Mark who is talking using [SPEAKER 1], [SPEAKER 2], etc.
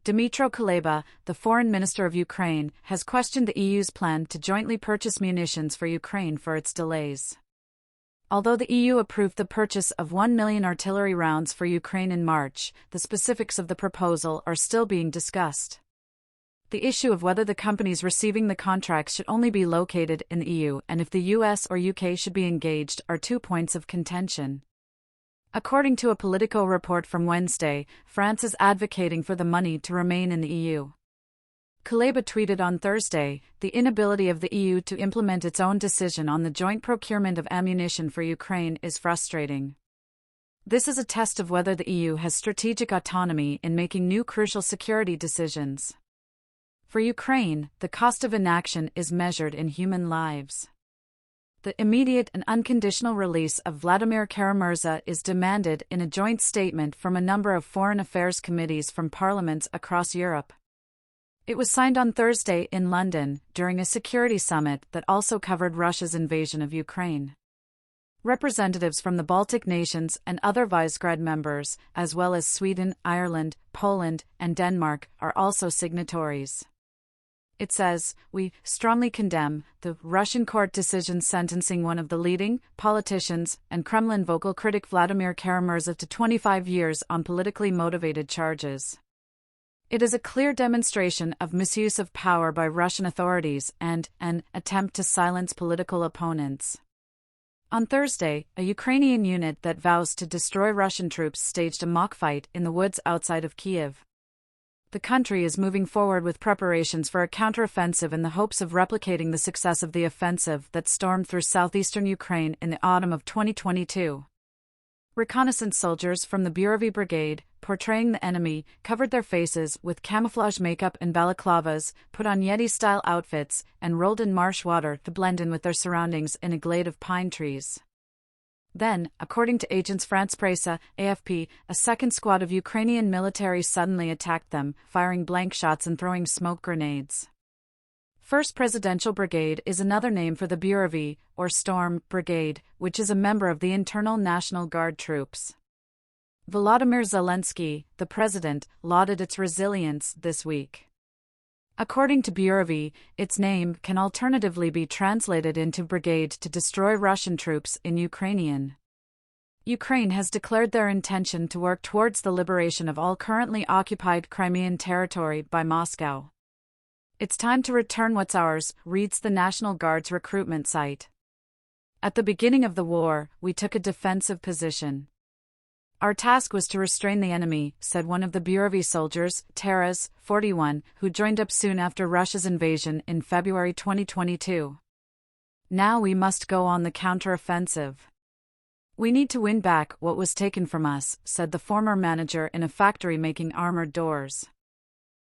[SPEAKER 1] Dmytro Kuleba, the foreign minister of Ukraine, has questioned the EU's plan to jointly purchase munitions for Ukraine for its delays. Although the EU approved the purchase of 1 million artillery rounds for Ukraine in March, the specifics of the proposal are still being discussed. The issue of whether the companies receiving the contracts should only be located in the EU and if the US or UK should be engaged are 2 points of contention. According to a Politico report from Wednesday, France is advocating for the money to remain in the EU. Kuleba tweeted on Thursday, "The inability of the EU to implement its own decision on the joint procurement of ammunition for Ukraine is frustrating. This is a test of whether the EU has strategic autonomy in making new crucial security decisions." For Ukraine, the cost of inaction is measured in human lives. The immediate and unconditional release of Vladimir Kara-Murza is demanded in a joint statement from a number of foreign affairs committees from parliaments across Europe. It was signed on Thursday in London, during a security summit that also covered Russia's invasion of Ukraine. Representatives from the Baltic nations and other Visegrad members, as well as Sweden, Ireland, Poland, and Denmark, are also signatories. It says, "We strongly condemn the Russian court decision sentencing one of the leading politicians and Kremlin vocal critic Vladimir Kara-Murza to 25 years on politically motivated charges. It is a clear demonstration of misuse of power by Russian authorities and an attempt to silence political opponents." On Thursday, a Ukrainian unit that vows to destroy Russian troops staged a mock fight in the woods outside of Kyiv. The country is moving forward with preparations for a counteroffensive in the hopes of replicating the success of the offensive that stormed through southeastern Ukraine in the autumn of 2022. Reconnaissance soldiers from the Burovy Brigade, portraying the enemy, covered their faces with camouflage makeup and balaclavas, put on Yeti-style outfits, and rolled in marsh water to blend in with their surroundings in a glade of pine trees. Then, according to Agence France-Presse, AFP, a second squad of Ukrainian military suddenly attacked them, firing blank shots and throwing smoke grenades. 1st Presidential Brigade is another name for the Burovy, or Storm, Brigade, which is a member of the Internal National Guard troops. Volodymyr Zelensky, the president, lauded its resilience this week. According to Burovy, its name can alternatively be translated into Brigade to destroy Russian troops in Ukrainian. Ukraine has declared their intention to work towards the liberation of all currently occupied Crimean territory by Moscow. "It's time to return what's ours," reads the National Guard's recruitment site. "At the beginning of the war, we took a defensive position. Our task was to restrain the enemy," said one of the Burovy soldiers, Taras, 41, who joined up soon after Russia's invasion in February 2022. "Now we must go on the counteroffensive. We need to win back what was taken from us," said the former manager in a factory making armored doors.